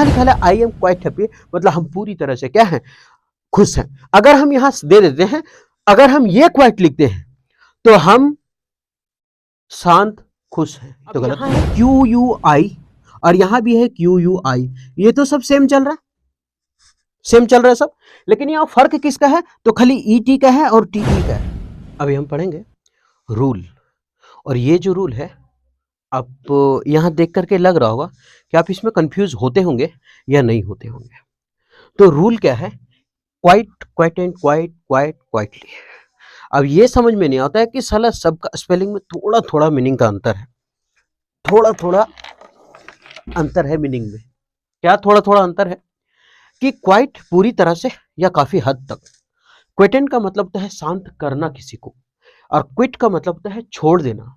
यहाँ लिखा है आई एम क्वाइट हैप्पी, मतलब हम पूरी तरह से क्या है, खुश हैं। अगर हम यहां दे देते हैं, अगर हम ये क्वाइट लिखते हैं तो हम शांत खुश हैं, तो गलत है। क्यू यू आई और यहां भी है क्यू यू आई, ये तो सब सेम चल रहा है, सेम चल रहा है सब, लेकिन यहां फर्क किसका है, तो खाली ई टी का है और टी ई का है। अभी हम पढ़ेंगे रूल, और ये जो रूल है आप यहां देख करके लग रहा होगा कि आप इसमें कंफ्यूज होते होंगे या नहीं होते होंगे। तो रूल क्या है, quite, quiet and quite, quite, quietly. अब ये समझ में नहीं आता है कि साला सबका स्पेलिंग में थोड़ा थोड़ा मीनिंग का अंतर है, थोड़ा थोड़ा अंतर है मीनिंग में। क्या थोड़ा थोड़ा अंतर है कि क्वाइट पूरी तरह से या काफी हद तक, क्विटेंट का मतलब होता है शांत करना किसी को, और क्विट का मतलब होता है छोड़ देना,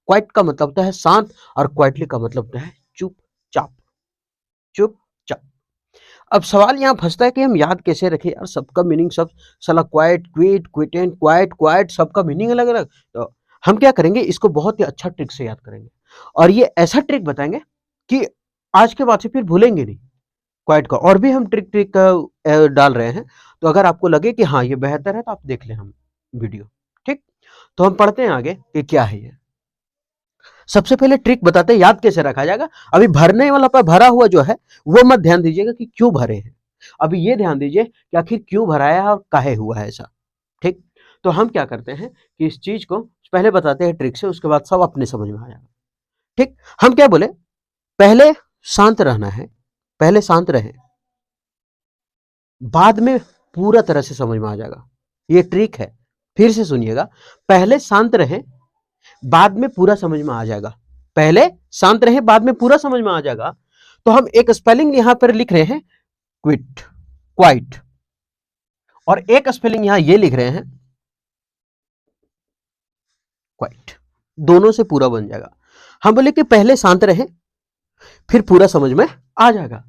क्वाइट का मतलब होता है शांत, और क्वाइटली का मतलब होता है चुपचाप, चुपचाप। अब सवाल यहाँ फंसता है कि हम याद कैसे रखें यार, सबका मीनिंग सब साला क्वाइट, क्विट, क्विटेंट, क्वाइट, क्वाइट, सबका मीनिंग अलग अलग। तो हम क्या करेंगे, इसको बहुत ही अच्छा ट्रिक से याद करेंगे, और ये ऐसा ट्रिक बताएंगे कि आज के बाद से फिर भूलेंगे नहीं क्वाइट का। और भी हम ट्रिक डाल रहे हैं, तो अगर आपको लगे कि हाँ ये बेहतर है तो आप देख लें हम वीडियो, ठीक। तो हम पढ़ते हैं आगे कि क्या है ये। सबसे पहले ट्रिक बताते हैं याद कैसे रखा जाएगा। अभी भरने वाला पर भरा हुआ जो है वो मत ध्यान दीजिएगा कि क्यों भरे हैं, अभी ये ध्यान दीजिए कि आखिर क्यों भराया है और काहे हुआ है ऐसा, ठीक। तो हम क्या करते हैं कि इस चीज को पहले बताते हैं ट्रिक से, उसके बाद सब अपने समझ में आ जाएगा, ठीक। हम क्या बोले, पहले शांत रहना है, पहले शांत रहे, बाद में पूरा तरह से समझ में आ जाएगा। ये ट्रिक है, फिर से सुनिएगा, पहले शांत रहे, बाद में पूरा समझ में आ जाएगा। पहले शांत रहे, बाद में पूरा समझ में आ जाएगा। तो हम एक स्पेलिंग यहां पर लिख रहे हैं क्विट, क्वाइट, और एक स्पेलिंग यहां ये लिख रहे हैं क्वाइट, दोनों से पूरा बन जाएगा। हम बोले कि पहले शांत रहे, फिर पूरा समझ में आ जाएगा।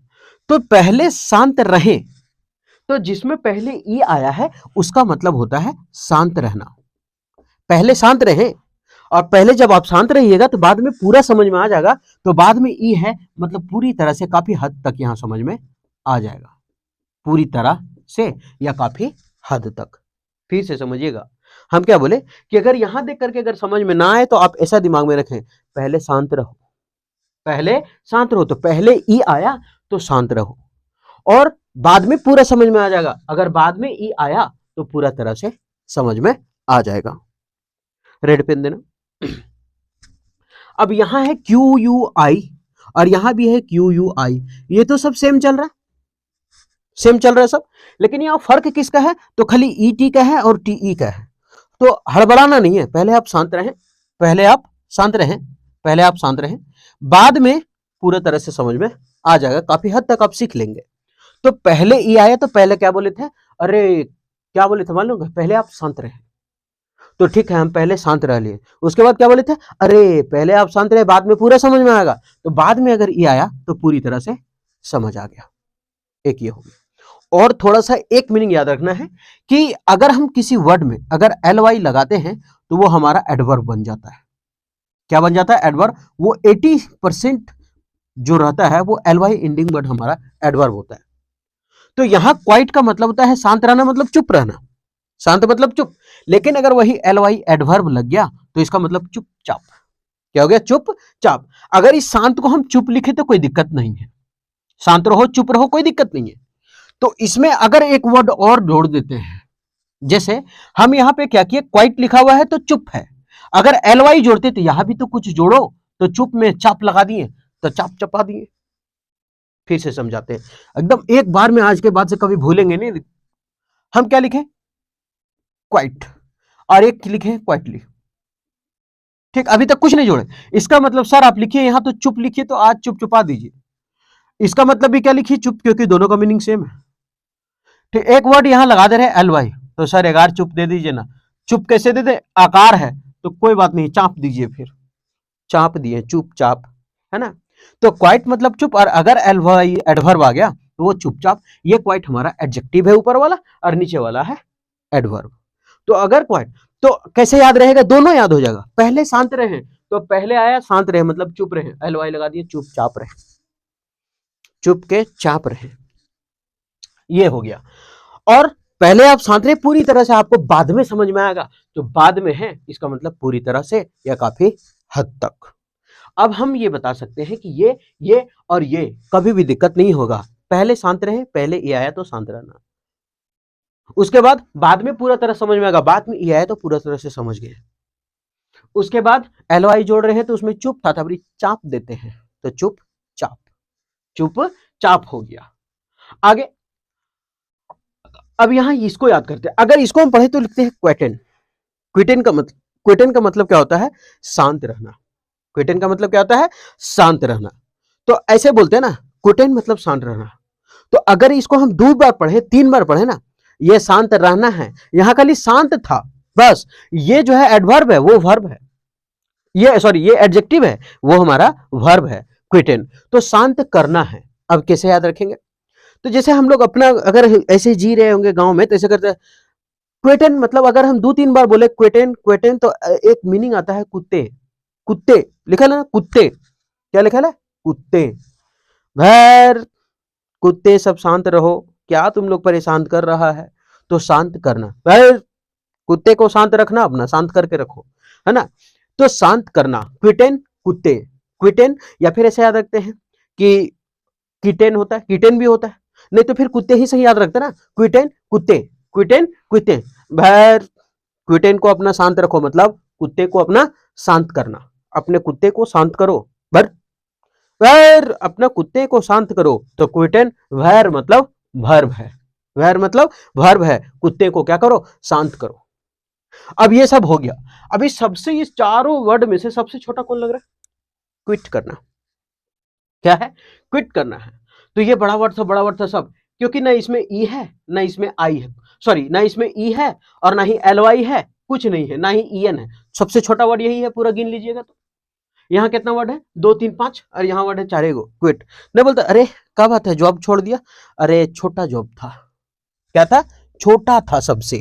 तो पहले शांत रहे, तो जिसमें पहले ई आया है उसका मतलब होता है शांत रहना। पहले शांत रहे, और पहले जब आप शांत रहिएगा तो बाद में पूरा समझ में आ जाएगा। तो बाद में ई है, मतलब पूरी तरह से काफी हद तक यहां समझ में आ जाएगा, पूरी तरह से या काफी हद तक। फिर से समझिएगा, हम क्या बोले कि अगर यहां देख करके अगर समझ में ना आए तो आप ऐसा दिमाग में रखें, पहले शांत रहो, पहले शांत रहो, तो पहले ई आया तो शांत रहो, और बाद में पूरा समझ में आ जाएगा। अगर बाद में ई आया तो पूरा तरह से समझ में आ जाएगा। रेड पेन देना। अब यहां है क्यू यू आई और यहां भी है क्यू यू आई, ये तो सब सेम चल रहा है, सेम चल रहा है सब, लेकिन यहां फर्क किसका है, तो खाली ई टी का है और टी ई का है। तो हड़बड़ाना नहीं है, पहले आप शांत रहें, पहले आप शांत रहें, पहले आप शांत रहें, बाद में पूरा तरह से समझ में आ जाएगा, काफी हद तक आप सीख लेंगे। तो पहले ई आया तो पहले क्या बोले थे, अरे क्या बोले थे मालूम, पहले आप शांत रहें, तो ठीक है हम पहले शांत रह लिए। उसके बाद क्या बोले थे, अरे पहले आप शांत रहे, बाद में पूरा समझ में आएगा। तो बाद में अगर ई आया तो पूरी तरह से समझ आ गया, एक ये हो गया। और थोड़ा सा एक मीनिंग याद रखना है कि अगर हम किसी वर्ड में अगर एल वाई लगाते हैं तो वो हमारा एडवर्ब बन जाता है। क्या बन जाता है, एडवर्ब। वो 80% जो रहता है वो एल वाई इंडिंग वर्ड हमारा एडवर्ब होता है। तो यहां क्वाइट का मतलब होता है शांत रहना, मतलब चुप रहना, शांत मतलब चुप। लेकिन अगर वही एल वाई एडवर्ब लग गया तो इसका मतलब चुपचाप। क्या हो गया, चुपचाप। अगर इस शांत को हम चुप लिखे तो कोई दिक्कत नहीं है, शांत रहो चुप रहो कोई दिक्कत नहीं है। तो इसमें अगर एक वर्ड और जोड़ देते हैं, जैसे हम यहां पे क्या किए, क्वाइट लिखा हुआ है तो चुप है, अगर एल वाई जोड़ते तो यहां भी तो कुछ जोड़ो, तो चुप में चाप लगा दिए तो चाप चपा दिए। फिर से समझाते हैं एकदम एक बार में, आज के बाद से कभी भूलेंगे नहीं। हम क्या लिखे, क्वाइट, और एक लिखे क्वाइटली, ठीक। अभी तक कुछ नहीं जोड़े, इसका मतलब सर आप लिखिए यहां तो चुप लिखिए, तो आज चुप चुपा दीजिए, इसका मतलब भी क्या लिखिए, चुप, क्योंकि दोनों का मीनिंग सेम है, ठीक। एक वर्ड यहां लगा दे रहे एल वाई, तो सर एगार चुप दे दीजिए ना। चुप कैसे दे दे, आकार है तो कोई बात नहीं, चाप दीजिए, फिर चाप दिए, चुपचाप, है ना। तो क्वाइट मतलब चुप, और अगर एल वाई एडवर्ब आ गया तो वो चुपचाप। ये क्वाइट हमारा एडजेक्टिव है ऊपर वाला, और नीचे वाला है एडवर्ब। तो अगर क्वाइट, तो कैसे याद रहेगा, दोनों याद हो जाएगा। पहले शांत रहे, तो पहले आया शांत रहे मतलब चुप रहे, एल वाई लगा दिए, चुपचाप रहे, चुप के चाप रहे, ये हो गया। और पहले आप शांत रहे पूरी तरह से, आपको बाद में समझ में आएगा, जो बाद में है इसका मतलब पूरी तरह से या काफी हद तक। अब हम ये बता सकते हैं कि ये और ये कभी भी दिक्कत नहीं होगा। पहले शांत रहे, पहले ये आया तो शांत रहना, उसके बाद में पूरा तरह समझ में आएगा, बाद में ये आया तो पूरा तरह से समझ गए। उसके बाद एलवाई जोड़ रहे हैं तो उसमें चुप था, तभी चाप देते हैं तो चुप चाप, चुप चाप हो गया। आगे अब यहां इसको याद करते हैं, अगर इसको हम पढ़े तो लिखते हैं क्वेटेन। क्वेटेन का मतलब क्या होता है? शांत रहना। क्वेटेन का मतलब क्या होता है? शांत रहना। तो ऐसे बोलते हैं ना, क्वेटेन मतलब शांत रहना। तो अगर इसको हम 2 बार पढ़े, 3 बार पढ़े ना, ये शांत रहना है, यहां खाली शांत था बस, ये जो है एडवर्ब है वो वर्ब है, ये एडजेक्टिव है वो हमारा वर्ब है क्वेटेन। तो शांत करना है। अब कैसे याद रखेंगे? तो जैसे हम लोग अपना अगर ऐसे जी रहे होंगे गांव में तो ऐसे करते हैं क्वेटेन, मतलब अगर हम 2-3 बार बोले क्वेटेन क्वेटेन तो एक मीनिंग आता है कुत्ते। कुत्ते लिखा है ना, कुत्ते, क्या लिखा है? कुत्ते। भैर कुत्ते सब शांत रहो, क्या तुम लोग परेशान कर रहा है? तो शांत करना, भैर कुत्ते को शांत रखना, अपना शांत करके रखो, है ना। तो शांत करना, क्विटेन कुत्ते, क्विटेन। या फिर ऐसे याद रखते हैं कि किटेन होता है, किटेन भी होता है, नहीं तो फिर कुत्ते ही सही याद रखते ना, क्विटेन कुत्ते, क्विटेन कुत्ते। भैर क्विटेन को अपना शांत रखो, मतलब कुत्ते को अपना शांत करना, अपने कुत्ते को शांत करो। भैर अपना कुत्ते को शांत करो, तो क्विटेन भैर मतलब वर्ब है, भैर मतलब वर्ब है, कुत्ते को क्या करो? शांत करो। अब ये सब हो गया। अभी सबसे इस चारों वर्ड में से सबसे छोटा कौन लग रहा है? क्विट करना। क्या है? क्विट करना है। तो ये बड़ा वर्ड था सब, क्योंकि ना इसमें ई है ना इसमें आई है, सॉरी ना इसमें ई है और ना ही एलवाई है, कुछ नहीं है, ना ही ईएन है। सबसे छोटा वर्ड यही है, पूरा गिन लीजिएगा। तो यहाँ कितना वर्ड है? 2 3 5, और यहाँ वर्ड है 4 गो। क्विट नहीं बोलता, अरे क्या बात है जॉब छोड़ दिया? अरे छोटा जॉब था। क्या था? छोटा था सबसे,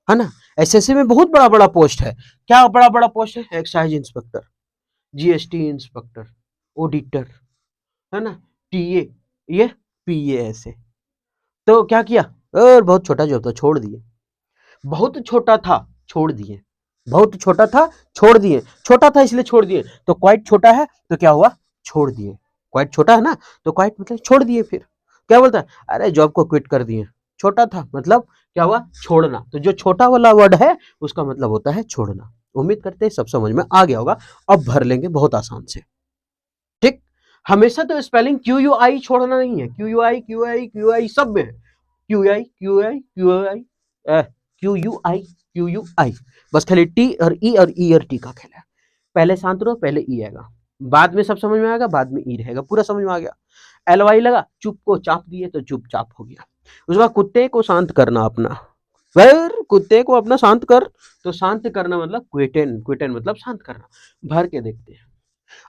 है ना। एसएससी में बहुत बड़ा बड़ा पोस्ट है। क्या बड़ा बड़ा पोस्ट है? Excise inspector, GST inspector, auditor, है ना, टीए, ये पीए, ऐसे। तो क्या किया? और बहुत छोटा जॉब था, छोड़ दिए। बहुत छोटा था, छोड़ दिए। बहुत छोटा था, छोड़ दिए। छोटा था इसलिए छोड़ दिए, तो क्वाइट छोटा है तो क्या हुआ? छोड़ दिए। क्वाइट छोटा है ना, तो क्वाइट मतलब छोड़ दिए। फिर क्या बोलता है? अरे जॉब को क्विट कर दिए, छोटा था, मतलब क्या हुआ? छोड़ना। तो जो छोटा वाला वर्ड है उसका मतलब होता है छोड़ना। उम्मीद करते हैं सब समझ में आ गया होगा। अब भर लेंगे बहुत आसान से, ठीक। हमेशा तो स्पेलिंग क्यू यू आई छोड़ना नहीं है, Q U I Q I Q I सब में है, Q I Q I Q I Q U I Q U I, बस खाली टी और ई और टी का खेल है। पहले शांत रहो, पहले ई आएगा, बाद में सब समझ में आएगा, बाद में ई रहेगा। पूरा समझ में आ गया। एलवाई लगा, चुप को चाप दिए तो चुपचाप हो गया। उसके बाद कुत्ते को शांत करना अपना, फिर कुत्ते को अपना शांत कर, तो शांत करना मतलब क्विटेन, क्विटेन मतलब शांत करना। भर के देखते हैं।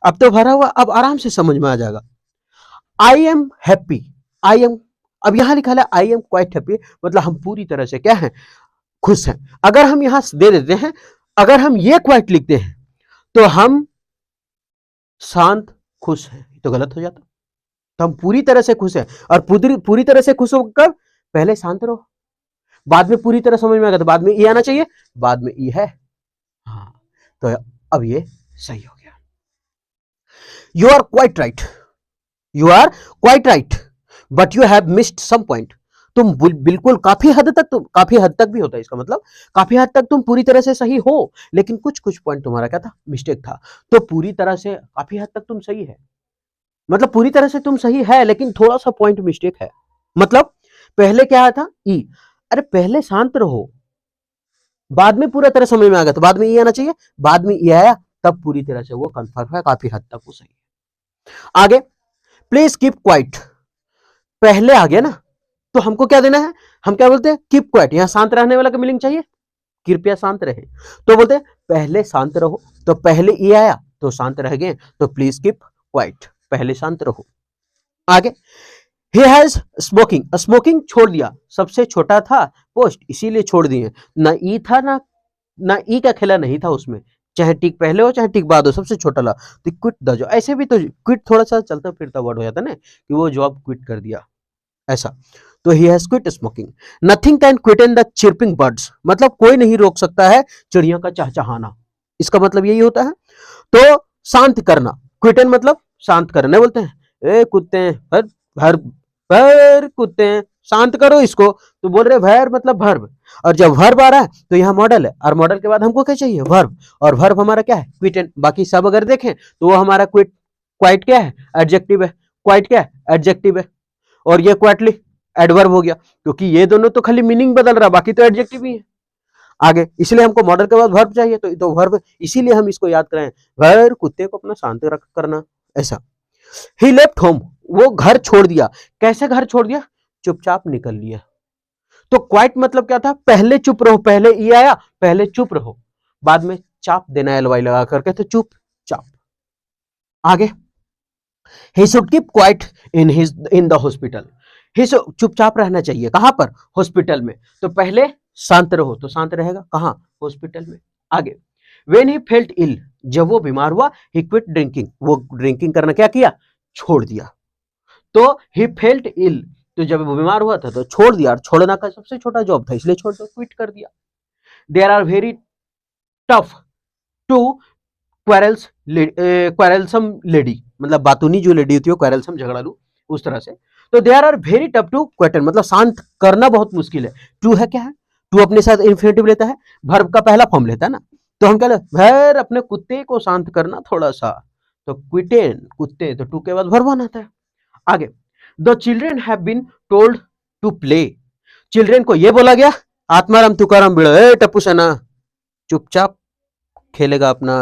अब तो भरा हुआ, अब आराम से समझ में आ जाएगा। I am happy, I am, अब यहां लिखा है आई एम क्वाइट हैप्पी, मतलब हम पूरी तरह से क्या है? खुश हैं। अगर हम यहां दे देते हैं, अगर हम ये क्वाइट लिखते हैं तो हम शांत खुश हैं, तो गलत हो जाता। तो हम पूरी तरह से खुश हैं, और पूरी तरह से खुश होकर पहले शांत रहो, बाद में पूरी तरह समझ में आएगा, तो बाद में ई आना चाहिए, बाद में ई है। हाँ, तो अब ये सही हो गया। You are quite right, you are quite right, but you have missed some point. तुम बिल्कुल काफी हद तक भी होता है इसका मतलब, काफी हद तक तुम पूरी तरह से सही हो, लेकिन कुछ पॉइंट तुम्हारा क्या था? मिस्टेक था। तो पूरी तरह से काफी हद तक तुम सही है, मतलब पूरी तरह से तुम सही है, लेकिन थोड़ा सा पॉइंट मिस्टेक है। मतलब पहले क्या था? ई। अरे पहले शांत रहो, बाद में पूरा तरह समझ में आ गया, तो बाद में ई आना चाहिए, बाद में ई आया, तब पूरी तरह से वो कंफर्म है, काफी हद तक वो सही है। आगे प्लीज कीप क्वाइट, पहले आ गया ना, तो हमको क्या देना है? हम क्या बोलते हैं? Keep quiet. यहां शांत रहने वाला का मीनिंग चाहिए, कृपया शांत रहे, तो बोलते हैं पहले शांत रहो। तो पहले ये आया तो शांत रह गए, तो प्लीज कीप क्वाइट, पहले शांत रहो। आगे ही हैज स्मोकिंग, स्मोकिंग छोड़ दिया, सबसे छोटा था पोस्ट इसीलिए छोड़ दिए। ना ई था, ना ई का खेला नहीं था उसमें, चाहे टिक पहले हो चाहे टिक बाद हो, सबसे छोटा ला, तो क्विट द जॉब। ऐसे भी तो क्विट थोड़ा सा चलता फिरता वर्ड हो जाता है ना, कि वो जॉब क्विट कर दिया, ऐसा। तो he has quit smoking. Nothing can Quinton the chirping birds, मतलब कोई नहीं रोक सकता है चिड़िया का चहचहाना, इसका मतलब यही होता है। तो शांत करना, क्विटन मतलब शांत करना बोलते हैं, ए कुत्ते हर हर भर कुत्ते शांत करो इसको, तो बोल रहे भर मतलब वर्ब, और जब वर्ब आ रहा है तो यहाँ मॉडल है, और मॉडल के बाद हमको क्या चाहिए, वर्ब, और वर्ब हमारा क्या है, क्विटन। बाकी सब अगर देखें तो वो हमारा क्विट, क्वाइट क्या है, एडजेक्टिव है, क्वाइट क्या है, एडजेक्टिव है, और ये क्वाइटली एडवर्ब हो गया, क्योंकि ये दोनों तो खाली मीनिंग बदल रहा, बाकी तो एडजेक्टिव ही है आगे, इसलिए हमको मॉडल के बाद वर्ब चाहिए, तो वर्ब, इसीलिए हम इसको याद करें, भर कुत्ते को अपना शांत रख करना, ऐसा। ही लेफ्ट होम, वो घर छोड़ दिया, कैसे घर छोड़ दिया, चुपचाप निकल लिया। तो क्वाइट मतलब क्या था, पहले चुप रहो, पहले ई आया, पहले चुप रहो, बाद में चाप देना एलवाई लगा करके, तो चुप चाप। आगे, ही should keep quiet in the hospital, ही चुपचाप रहना चाहिए, कहां पर, हॉस्पिटल में। तो पहले शांत रहो, तो शांत रहेगा कहां, हॉस्पिटल में। आगे, वेन ही फेल्ट इल, जब वो बीमार हुआ, ही क्विट ड्रिंकिंग, वो ड्रिंकिंग करना क्या किया, छोड़ दिया। तो ही फेल्ट इल, तो जब वो बीमार हुआ था तो छोड़ दिया, और छोड़ना का सबसे छोटा जॉब था, इसलिए छोड़ दो, क्विट कर दिया। There are very tough to quarrelsome lady, मतलब बातूनी जो लेडी होती है, क्वेरलसम झगड़ालू, उस तरह से। तो they are very tough to quieten, मतलब शांत करना बहुत मुश्किल है। टू है क्या है, टू अपने साथ इन्फिनेटिव लेता है, वर्ब का पहला फॉर्म लेता है ना, तो हम कह ले भैर अपने कुत्ते को शांत करना थोड़ा सा, तो क्विटेन कुत्ते, तो टू के बाद वर्ब आता है। आगे, the children have been told to play, children को ये बोला गया, आत्माराम तुकाराम बिड़ो, ए टप्पू सेना चुपचाप खेलेगा अपना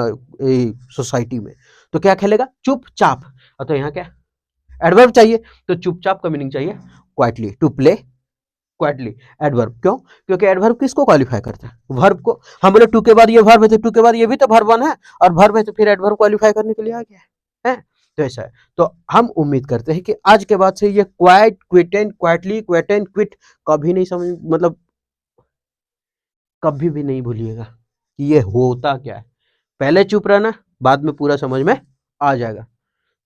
सोसाइटी में, तो क्या खेलेगा, चुपचाप। और तो यहाँ क्या एडवर्ब चाहिए, तो चुपचाप का मीनिंग चाहिए quietly, to play quietly, adverb. क्यों, क्योंकि एडवर्ब किसको क्वालिफाई करता है, वर्ब को। हम बोले टू के बाद ये वर्ब है, तो टू के बाद ये भी तो वर्ब वन है, और वर्ब है तो फिर एडवर्ब क्वालिफाई करने के लिए आ गया है। तो ऐसा है। तो हम उम्मीद करते हैं कि आज के बाद से ये क्वाइट, क्विटेन, क्वाइटली, क्वेटेन, क्विट कभी नहीं समझ, मतलब कभी भी नहीं भूलिएगा कि ये होता क्या है। पहले चुप रहना, बाद में पूरा समझ में आ जाएगा।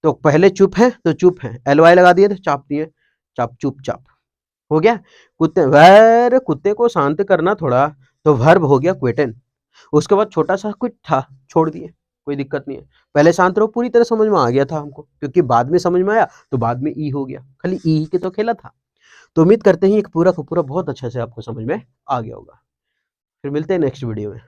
तो पहले चुप है तो चुप है, एलवाई लगा दिए तो चाप दिए, चाप चुपचाप हो गया। कुत्ते, वैर कुत्ते को शांत करना थोड़ा, तो वर्ब हो गया क्विटन। उसके बाद छोटा सा क्विट था, छोड़ दिए, कोई दिक्कत नहीं है। पहले शांत रहो, पूरी तरह समझ में आ गया था हमको, क्योंकि बाद में समझ में आया तो बाद में ई हो गया, खाली ई के तो खेला था। तो उम्मीद करते हैं एक पूरा का पूरा बहुत अच्छे से आपको समझ में आ गया होगा। फिर मिलते हैं नेक्स्ट वीडियो में।